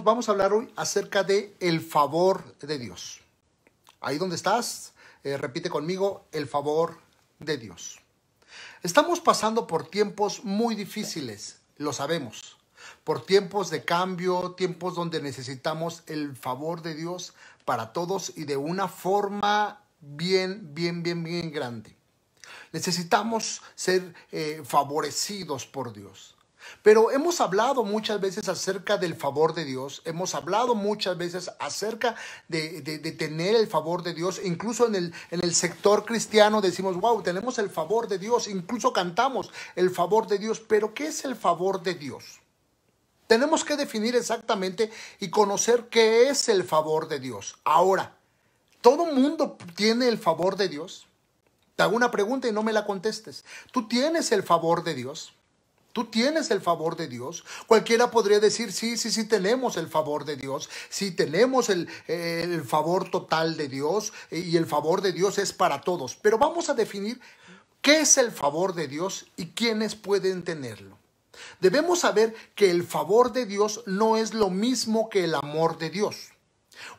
Vamos a hablar hoy acerca de el favor de Dios. Ahí donde estás, repite conmigo, el favor de Dios. Estamos pasando por tiempos muy difíciles, lo sabemos. Por tiempos de cambio, tiempos donde necesitamos el favor de Dios para todos y de una forma bien grande. Necesitamos ser favorecidos por Dios. Pero hemos hablado muchas veces acerca del favor de Dios, hemos hablado muchas veces acerca de tener el favor de Dios, incluso en el sector cristiano decimos, wow, tenemos el favor de Dios, incluso cantamos el favor de Dios, pero ¿qué es el favor de Dios? Tenemos que definir exactamente y conocer qué es el favor de Dios. Ahora, ¿todo mundo tiene el favor de Dios? Te hago una pregunta y no me la contestes. ¿Tú tienes el favor de Dios? ¿Tú tienes el favor de Dios? Cualquiera podría decir, sí, tenemos el favor de Dios. Sí, tenemos el favor total de Dios y el favor de Dios es para todos. Pero vamos a definir qué es el favor de Dios y quiénes pueden tenerlo. Debemos saber que el favor de Dios no es lo mismo que el amor de Dios.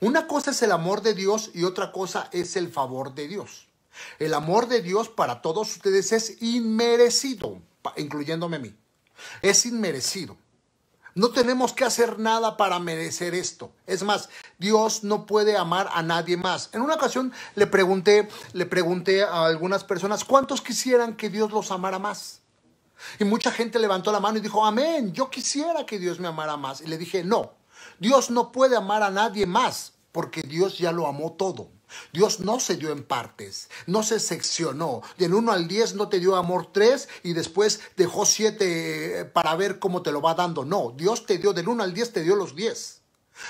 Una cosa es el amor de Dios y otra cosa es el favor de Dios. El amor de Dios para todos ustedes es inmerecido, incluyéndome a mí. Es inmerecido. No tenemos que hacer nada para merecer esto. Es más, Dios no puede amar a nadie más. En una ocasión le pregunté a algunas personas, ¿cuántos quisieran que Dios los amara más? Y mucha gente levantó la mano y dijo, amén, yo quisiera que Dios me amara más. Y le dije, no, Dios no puede amar a nadie más porque Dios ya lo amó todo. Dios no se dio en partes, no se seccionó. Del 1 al 10 no te dio amor 3 y después dejó 7 para ver cómo te lo va dando. No, Dios te dio del 1 al 10, te dio los 10.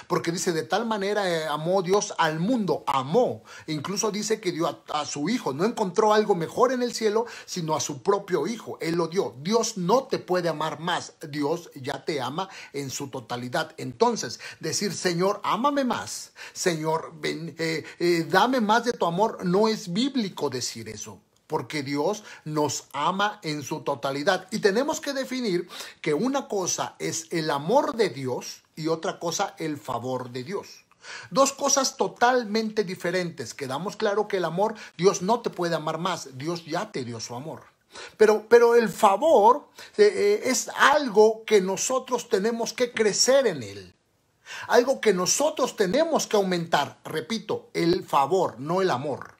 Porque dice, de tal manera amó Dios al mundo, amó. E incluso dice que dio a su hijo. No encontró algo mejor en el cielo, sino a su propio hijo. Él lo dio. Dios no te puede amar más. Dios ya te ama en su totalidad. Entonces, decir, Señor, ámame más. Señor, dame más de tu amor. No es bíblico decir eso. Porque Dios nos ama en su totalidad. Y tenemos que definir que una cosa es el amor de Dios y otra cosa el favor de Dios. Dos cosas totalmente diferentes. Quedamos claro que el amor, Dios no te puede amar más. Dios ya te dio su amor. Pero el favor es algo que nosotros tenemos que crecer en él. Algo que nosotros tenemos que aumentar. Repito, el favor, no el amor.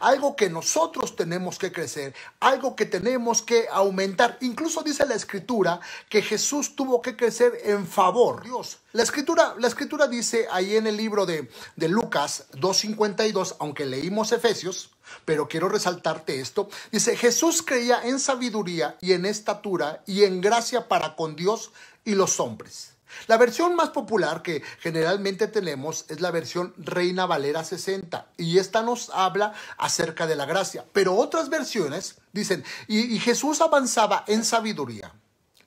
Algo que nosotros tenemos que crecer, algo que tenemos que aumentar. Incluso dice la Escritura que Jesús tuvo que crecer en favor de Dios. La escritura dice ahí en el libro de Lucas 2:52, aunque leímos Efesios, pero quiero resaltarte esto. Dice, Jesús creía en sabiduría y en estatura y en gracia para con Dios y los hombres. La versión más popular que generalmente tenemos es la versión Reina Valera 60 y esta nos habla acerca de la gracia. Pero otras versiones dicen, y Jesús avanzaba en sabiduría,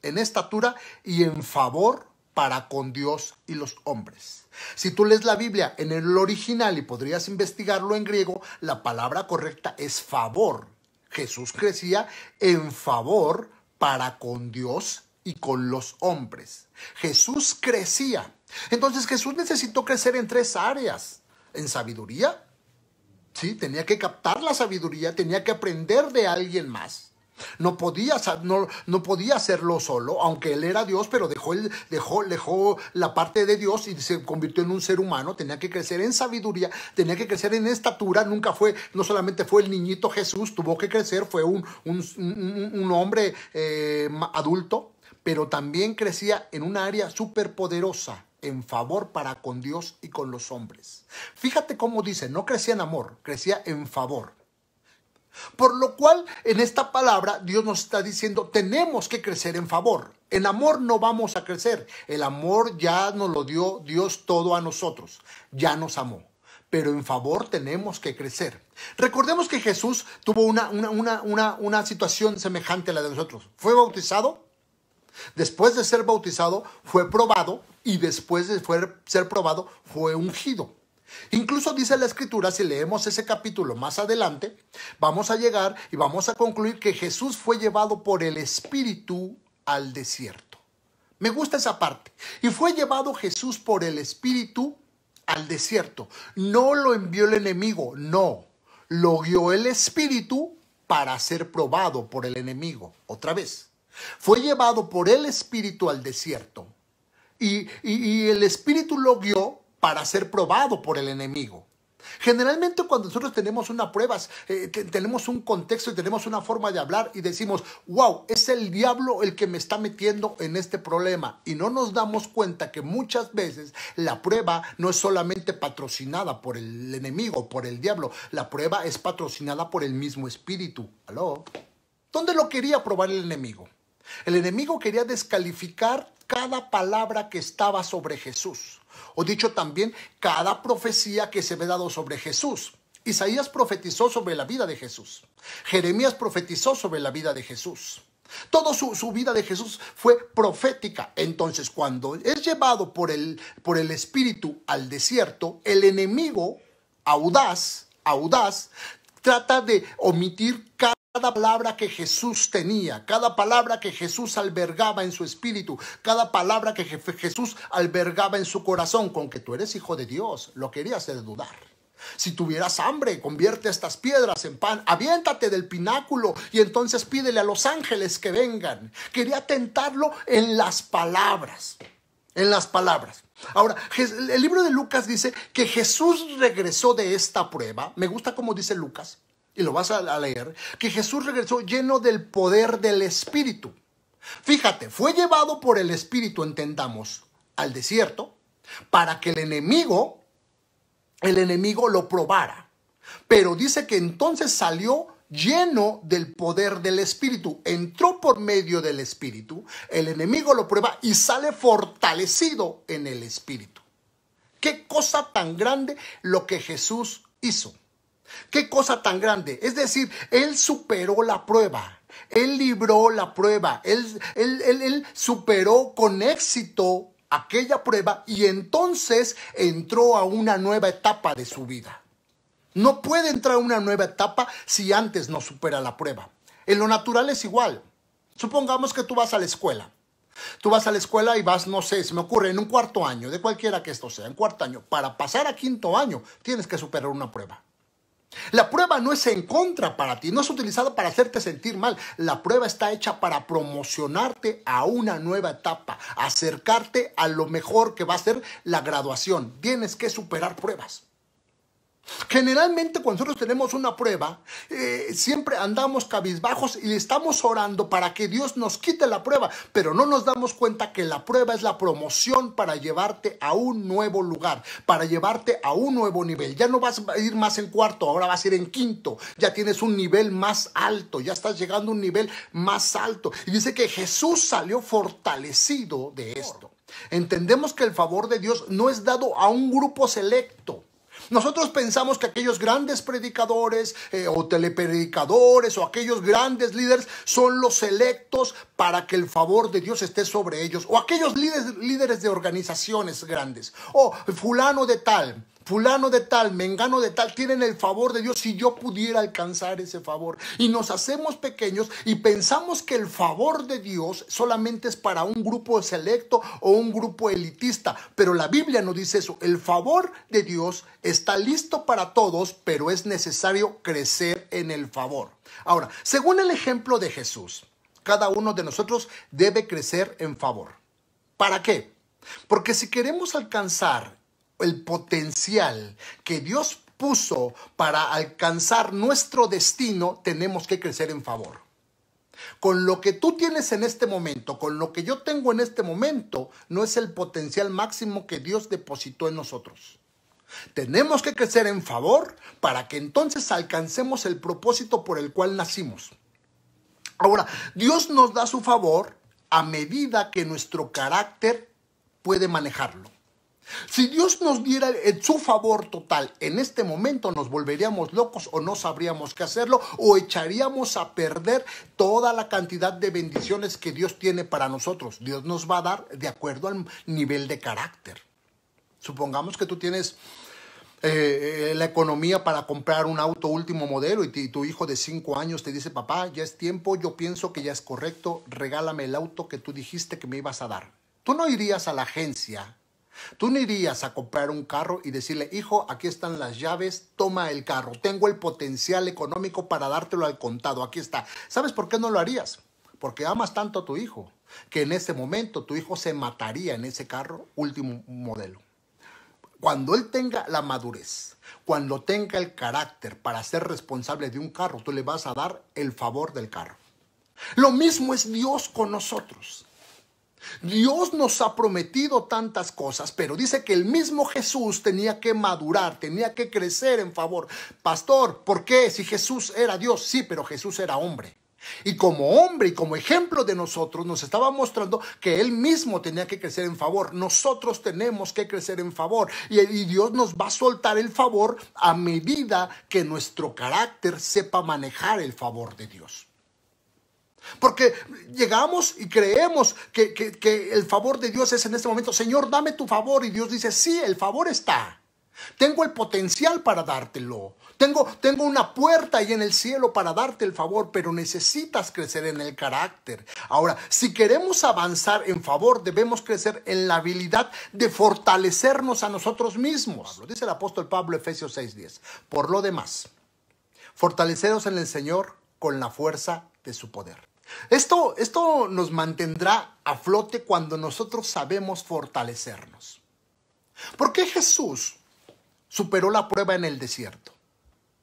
en estatura y en favor para con Dios y los hombres. Si tú lees la Biblia en el original y podrías investigarlo en griego, la palabra correcta es favor. Jesús crecía en favor para con Dios y con los hombres. Jesús crecía. Entonces Jesús necesitó crecer en 3 áreas. En sabiduría, sí, tenía que captar la sabiduría, tenía que aprender de alguien más. No podía hacerlo solo, aunque él era Dios, pero dejó la parte de Dios y se convirtió en un ser humano. Tenía que crecer en sabiduría, tenía que crecer en estatura. No solamente fue el niñito Jesús, tuvo que crecer, fue un hombre adulto, pero también crecía en un área súper poderosa, en favor para con Dios y con los hombres. Fíjate cómo dice, no crecía en amor, crecía en favor. Por lo cual, en esta palabra, Dios nos está diciendo, tenemos que crecer en favor. En amor no vamos a crecer. El amor ya nos lo dio Dios todo a nosotros. Ya nos amó. Pero en favor tenemos que crecer. Recordemos que Jesús tuvo una situación semejante a la de nosotros. Fue bautizado. Después de ser bautizado, fue probado. Y después de ser probado, fue ungido. Incluso dice la Escritura, si leemos ese capítulo más adelante, vamos a llegar y vamos a concluir que Jesús fue llevado por el Espíritu al desierto. Me gusta esa parte. Y fue llevado Jesús por el Espíritu al desierto. No lo envió el enemigo, no. Lo guió el Espíritu para ser probado por el enemigo. Otra vez. Fue llevado por el Espíritu al desierto. Y el Espíritu lo guió para ser probado por el enemigo. Generalmente cuando nosotros tenemos una prueba, tenemos un contexto y tenemos una forma de hablar y decimos, wow, es el diablo el que me está metiendo en este problema. Y no nos damos cuenta que muchas veces la prueba no es solamente patrocinada por el enemigo, por el diablo. La prueba es patrocinada por el mismo espíritu. ¿Aló? ¿Dónde lo quería probar el enemigo? El enemigo quería descalificar cada palabra que estaba sobre Jesús. O dicho también, cada profecía que se había dado sobre Jesús. Isaías profetizó sobre la vida de Jesús. Jeremías profetizó sobre la vida de Jesús. Toda su vida de Jesús fue profética. Entonces, cuando es llevado por el Espíritu al desierto, el enemigo audaz, trata de omitir cada palabra que Jesús tenía, cada palabra que Jesús albergaba en su espíritu, cada palabra que Jesús albergaba en su corazón. Con que tú eres hijo de Dios, lo quería hacer dudar. Si tuvieras hambre, convierte estas piedras en pan, aviéntate del pináculo y entonces pídele a los ángeles que vengan. Quería tentarlo en las palabras. En las palabras. Ahora, el libro de Lucas dice que Jesús regresó de esta prueba. Me gusta cómo dice Lucas, y lo vas a leer, que Jesús regresó lleno del poder del Espíritu. Fíjate, fue llevado por el Espíritu, entendamos, al desierto, para que el enemigo lo probara. Pero dice que entonces salió lleno del poder del Espíritu. Entró por medio del Espíritu, el enemigo lo prueba y sale fortalecido en el Espíritu. Qué cosa tan grande lo que Jesús hizo. Qué cosa tan grande. Es decir, Él superó la prueba. Él libró la prueba. Él superó con éxito aquella prueba y entonces entró a una nueva etapa de su vida. No puede entrar a una nueva etapa si antes no supera la prueba. En lo natural es igual. Supongamos que tú vas a la escuela. Tú vas a la escuela y vas, no sé, se me ocurre, en un cuarto año, de cualquiera que esto sea, en cuarto año. Para pasar a quinto año tienes que superar una prueba. La prueba no es en contra para ti, no es utilizada para hacerte sentir mal. La prueba está hecha para promocionarte a una nueva etapa, acercarte a lo mejor que va a ser la graduación. Tienes que superar pruebas. Generalmente cuando nosotros tenemos una prueba, siempre andamos cabizbajos y estamos orando para que Dios nos quite la prueba, pero no nos damos cuenta que la prueba es la promoción para llevarte a un nuevo lugar, para llevarte a un nuevo nivel. Ya no vas a ir más en cuarto, ahora vas a ir en quinto, ya tienes un nivel más alto, ya estás llegando a un nivel más alto. Y dice que Jesús salió fortalecido de esto. Entendemos que el favor de Dios no es dado a un grupo selecto. Nosotros pensamos que aquellos grandes predicadores o telepredicadores o aquellos grandes líderes son los selectos para que el favor de Dios esté sobre ellos, o aquellos líderes de organizaciones grandes, o fulano de tal, mengano de tal, tienen el favor de Dios. Si yo pudiera alcanzar ese favor. Y nos hacemos pequeños y pensamos que el favor de Dios solamente es para un grupo selecto o un grupo elitista. Pero la Biblia no dice eso. El favor de Dios está listo para todos, pero es necesario crecer en el favor. Ahora, según el ejemplo de Jesús, cada uno de nosotros debe crecer en favor. ¿Para qué? Porque si queremos alcanzar el potencial que Dios puso para alcanzar nuestro destino, tenemos que crecer en favor. Con lo que tú tienes en este momento, con lo que yo tengo en este momento, no es el potencial máximo que Dios depositó en nosotros. Tenemos que crecer en favor para que entonces alcancemos el propósito por el cual nacimos. Ahora, Dios nos da su favor a medida que nuestro carácter puede manejarlo. Si Dios nos diera su favor total en este momento, nos volveríamos locos o no sabríamos qué hacerlo, o echaríamos a perder toda la cantidad de bendiciones que Dios tiene para nosotros. Dios nos va a dar de acuerdo al nivel de carácter. Supongamos que tú tienes la economía para comprar un auto último modelo y tu hijo de 5 años te dice: papá, ya es tiempo, yo pienso que ya es correcto, regálame el auto que tú dijiste que me ibas a dar. Tú no irías a la agencia, tú no irías a comprar un carro y decirle, hijo, aquí están las llaves, toma el carro. Tengo el potencial económico para dártelo al contado, aquí está. ¿Sabes por qué no lo harías? Porque amas tanto a tu hijo, que en ese momento tu hijo se mataría en ese carro último modelo. Cuando él tenga la madurez, cuando tenga el carácter para ser responsable de un carro, tú le vas a dar el favor del carro. Lo mismo es Dios con nosotros. Dios nos ha prometido tantas cosas, pero dice que el mismo Jesús tenía que madurar, tenía que crecer en favor. Pastor, ¿por qué? Si Jesús era Dios, sí, pero Jesús era hombre. Y como hombre y como ejemplo de nosotros nos estaba mostrando que Él mismo tenía que crecer en favor. Nosotros tenemos que crecer en favor. Y Dios nos va a soltar el favor a medida que nuestro carácter sepa manejar el favor de Dios. Porque llegamos y creemos que el favor de Dios es en este momento, Señor, dame tu favor. Y Dios dice, sí, el favor está. Tengo el potencial para dártelo. Tengo una puerta ahí en el cielo para darte el favor, pero necesitas crecer en el carácter. Ahora, si queremos avanzar en favor, debemos crecer en la habilidad de fortalecernos a nosotros mismos. Lo dice el apóstol Pablo, Efesios 6:10. Por lo demás, fortaleceros en el Señor con la fuerza de su poder. Esto nos mantendrá a flote cuando nosotros sabemos fortalecernos. ¿Por qué Jesús superó la prueba en el desierto?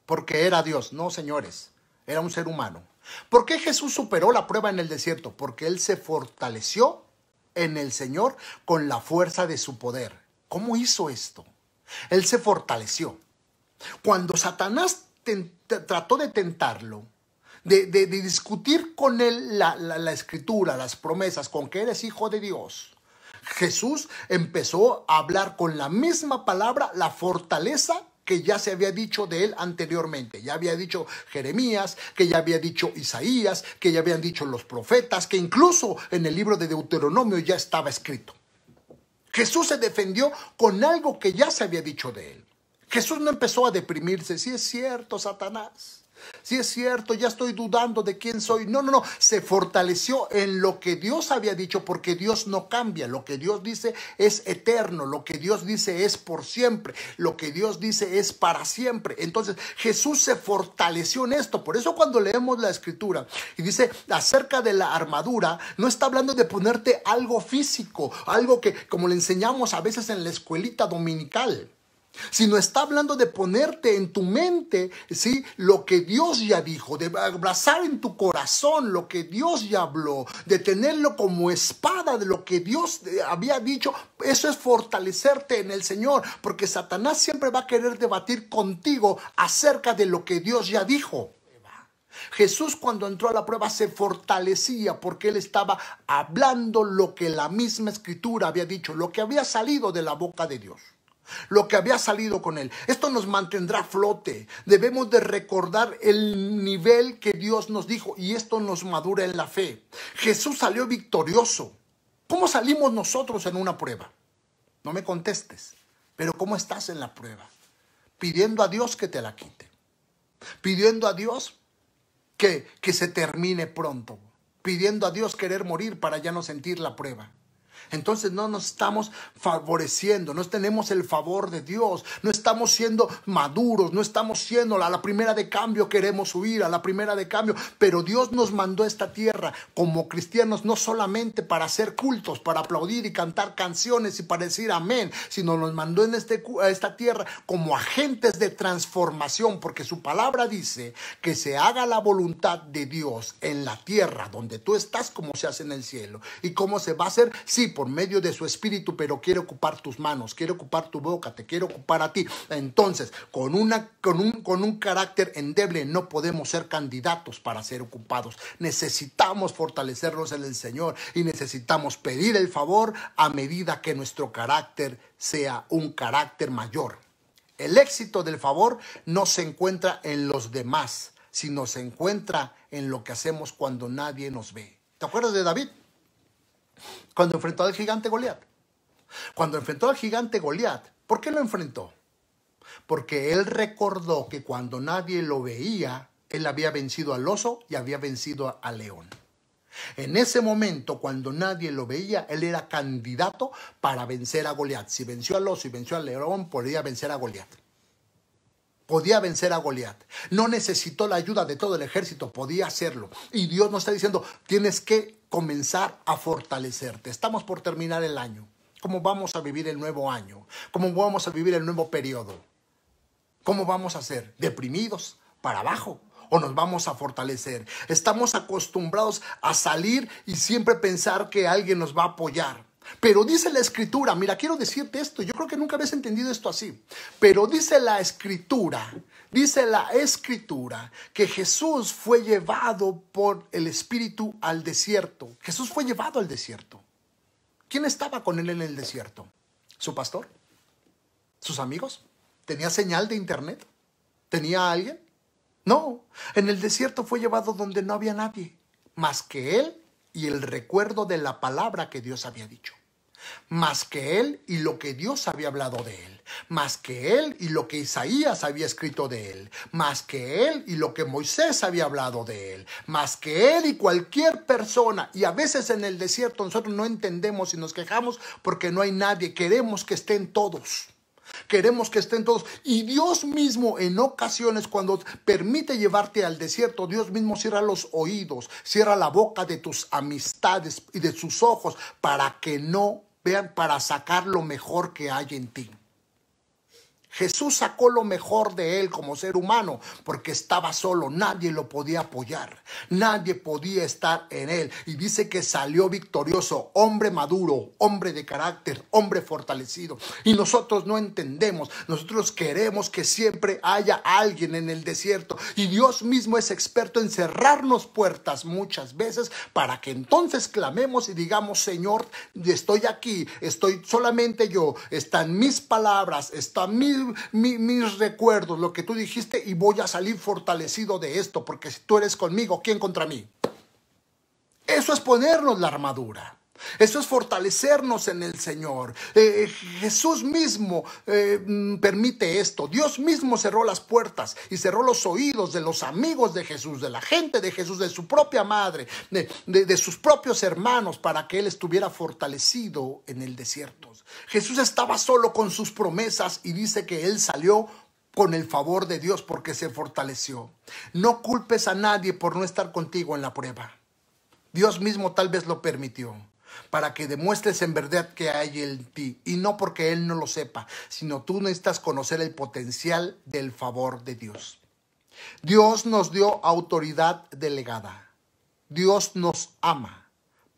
Porque era Dios. No, señores, era un ser humano. ¿Por qué Jesús superó la prueba en el desierto? Porque Él se fortaleció en el Señor con la fuerza de su poder. ¿Cómo hizo esto? Él se fortaleció. Cuando Satanás trató de tentarlo, de discutir con él la escritura, las promesas, con que eres hijo de Dios, Jesús empezó a hablar con la misma palabra, la fortaleza que ya se había dicho de él anteriormente. Ya había dicho Jeremías, que ya había dicho Isaías, que ya habían dicho los profetas, que incluso en el libro de Deuteronomio ya estaba escrito. Jesús se defendió con algo que ya se había dicho de él. Jesús no empezó a deprimirse. Sí es cierto, Satanás. Sí es cierto, ya estoy dudando de quién soy. No. Se fortaleció en lo que Dios había dicho, porque Dios no cambia. Lo que Dios dice es eterno. Lo que Dios dice es por siempre. Lo que Dios dice es para siempre. Entonces Jesús se fortaleció en esto. Por eso cuando leemos la escritura y dice acerca de la armadura, no está hablando de ponerte algo físico, algo que como le enseñamos a veces en la escuelita dominical, sino está hablando de ponerte en tu mente, ¿sí?, lo que Dios ya dijo, de abrazar en tu corazón lo que Dios ya habló, de tenerlo como espada de lo que Dios había dicho. Eso es fortalecerte en el Señor, porque Satanás siempre va a querer debatir contigo acerca de lo que Dios ya dijo. Jesús, cuando entró a la prueba, se fortalecía porque él estaba hablando lo que la misma escritura había dicho, lo que había salido de la boca de Dios, lo que había salido con él. Esto nos mantendrá a flote. Debemos de recordar el nivel que Dios nos dijo, y esto nos madura en la fe. Jesús salió victorioso. ¿Cómo salimos nosotros en una prueba? No me contestes, pero ¿cómo estás en la prueba? Pidiendo a Dios que te la quite, pidiendo a Dios que se termine pronto, pidiendo a Dios querer morir para ya no sentir la prueba. Entonces no nos estamos favoreciendo, no tenemos el favor de Dios, no estamos siendo maduros, no estamos siendo a la primera de cambio, queremos huir a la primera de cambio. Pero Dios nos mandó a esta tierra como cristianos no solamente para hacer cultos, para aplaudir y cantar canciones y para decir amén, sino nos mandó en esta tierra como agentes de transformación, porque su palabra dice que se haga la voluntad de Dios en la tierra donde tú estás, como se hace en el cielo. ¿Y cómo se va a hacer? Sí, por medio de su espíritu, pero quiere ocupar tus manos, quiere ocupar tu boca, te quiere ocupar a ti. Entonces, con un carácter endeble no podemos ser candidatos para ser ocupados. Necesitamos fortalecernos en el Señor y necesitamos pedir el favor a medida que nuestro carácter sea un carácter mayor. El éxito del favor no se encuentra en los demás, sino se encuentra en lo que hacemos cuando nadie nos ve. ¿Te acuerdas de David? Cuando enfrentó al gigante Goliat. Cuando enfrentó al gigante Goliat, ¿por qué lo enfrentó? Porque él recordó que cuando nadie lo veía, él había vencido al oso y había vencido al león. En ese momento, cuando nadie lo veía, él era candidato para vencer a Goliat. Si venció al oso y venció al león, podía vencer a Goliat. Podía vencer a Goliat. No necesitó la ayuda de todo el ejército, podía hacerlo. Y Dios nos está diciendo, tienes que comenzar a fortalecerte. Estamos por terminar el año. ¿Cómo vamos a vivir el nuevo año? ¿Cómo vamos a vivir el nuevo periodo? ¿Cómo vamos a hacer? ¿Deprimidos? ¿Para abajo? ¿O nos vamos a fortalecer? Estamos acostumbrados a salir y siempre pensar que alguien nos va a apoyar. Pero dice la Escritura, mira, quiero decirte esto, yo creo que nunca habías entendido esto así, pero dice la Escritura que Jesús fue llevado por el Espíritu al desierto. Jesús fue llevado al desierto. ¿Quién estaba con él en el desierto? ¿Su pastor? ¿Sus amigos? ¿Tenía señal de internet? ¿Tenía a alguien? No, en el desierto fue llevado donde no había nadie, más que él y el recuerdo de la palabra que Dios había dicho. Más que él y lo que Dios había hablado de él. Más que él y lo que Isaías había escrito de él. Más que él y lo que Moisés había hablado de él. Más que él y cualquier persona. Y a veces en el desierto nosotros no entendemos y nos quejamos porque no hay nadie. Queremos que estén todos. Queremos que estén todos. Y Dios mismo en ocasiones cuando permite llevarte al desierto, Dios mismo cierra los oídos, cierra la boca de tus amistades y de sus ojos para que no vean, para sacar lo mejor que hay en ti. Jesús sacó lo mejor de él como ser humano porque estaba solo, nadie lo podía apoyar, nadie podía estar en él. Y dice que salió victorioso, hombre maduro, hombre de carácter, hombre fortalecido. Y nosotros no entendemos, nosotros queremos que siempre haya alguien en el desierto. Y Dios mismo es experto en cerrarnos puertas muchas veces para que entonces clamemos y digamos, Señor, estoy aquí, estoy solamente yo, están mis palabras, están mis recuerdos, lo que tú dijiste, y voy a salir fortalecido de esto, porque si tú eres conmigo, ¿quién contra mí? Eso es ponernos la armadura. Eso es fortalecernos en el Señor. Jesús mismo permite esto. Dios mismo cerró las puertas y cerró los oídos de los amigos de Jesús, de la gente de Jesús, de su propia madre, de sus propios hermanos, para que él estuviera fortalecido en el desierto. Jesús estaba solo con sus promesas y dice que él salió con el favor de Dios porque se fortaleció. No culpes a nadie por no estar contigo en la prueba. Dios mismo tal vez lo permitió para que demuestres en verdad que hay en ti, y no porque Él no lo sepa, sino tú necesitas conocer el potencial del favor de Dios. Dios nos dio autoridad delegada. Dios nos ama,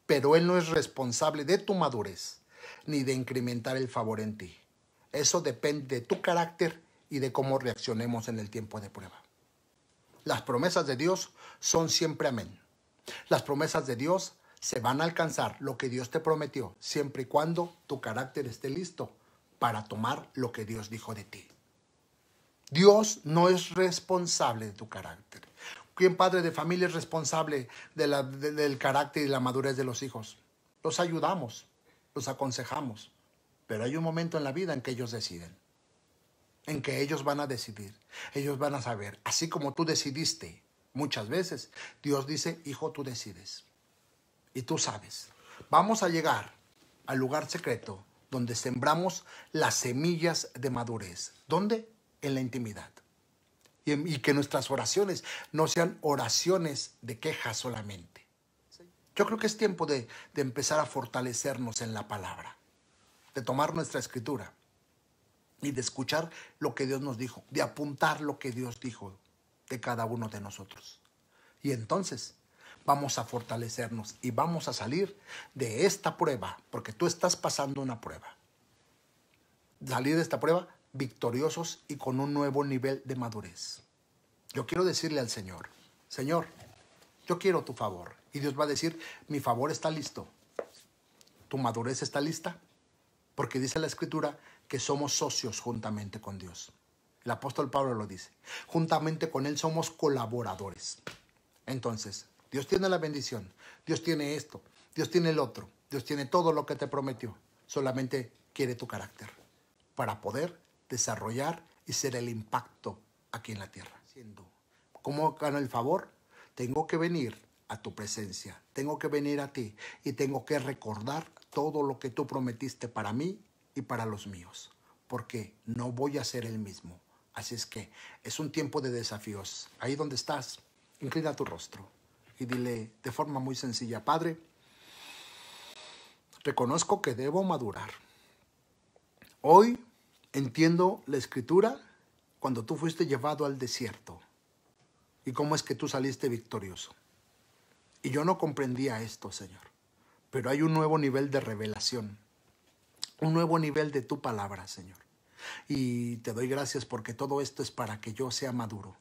pero Él no es responsable de tu madurez ni de incrementar el favor en ti. Eso depende de tu carácter y de cómo reaccionemos en el tiempo de prueba. Las promesas de Dios son siempre amén. Las promesas de Dios se van a alcanzar, lo que Dios te prometió, siempre y cuando tu carácter esté listo para tomar lo que Dios dijo de ti. Dios no es responsable de tu carácter. ¿Quién padre de familia es responsable del carácter y la madurez de los hijos? Los ayudamos, los aconsejamos, pero hay un momento en la vida en que ellos deciden, en que ellos van a decidir, ellos van a saber, así como tú decidiste muchas veces, Dios dice, hijo, tú decides. Y tú sabes, vamos a llegar al lugar secreto donde sembramos las semillas de madurez. ¿Dónde? En la intimidad. Y que nuestras oraciones no sean oraciones de queja solamente. Yo creo que es tiempo de empezar a fortalecernos en la palabra, de tomar nuestra escritura y de escuchar lo que Dios nos dijo, de apuntar lo que Dios dijo de cada uno de nosotros. Y entonces vamos a fortalecernos y vamos a salir de esta prueba, porque tú estás pasando una prueba. Salir de esta prueba victoriosos y con un nuevo nivel de madurez. Yo quiero decirle al Señor, Señor, yo quiero tu favor. Y Dios va a decir, mi favor está listo. ¿Tu madurez está lista? Porque dice la Escritura que somos socios juntamente con Dios. El apóstol Pablo lo dice. Juntamente con Él somos colaboradores. Entonces, Dios tiene la bendición, Dios tiene esto, Dios tiene el otro, Dios tiene todo lo que te prometió. Solamente quiere tu carácter para poder desarrollar y ser el impacto aquí en la tierra. ¿Cómo gano el favor? Tengo que venir a tu presencia. Tengo que venir a ti y tengo que recordar todo lo que tú prometiste para mí y para los míos, porque no voy a ser el mismo. Así es que es un tiempo de desafíos. Ahí donde estás, inclina tu rostro y dile de forma muy sencilla: Padre, reconozco que debo madurar. Hoy entiendo la escritura cuando tú fuiste llevado al desierto y cómo es que tú saliste victorioso. Y yo no comprendía esto, Señor, pero hay un nuevo nivel de revelación, un nuevo nivel de tu palabra, Señor. Y te doy gracias porque todo esto es para que yo sea maduro,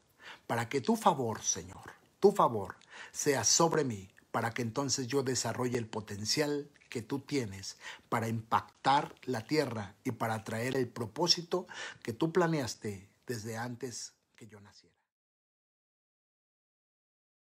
para que tu favor, Señor, tu favor sea sobre mí, para que entonces yo desarrolle el potencial que tú tienes para impactar la tierra y para traer el propósito que tú planeaste desde antes que yo naciera.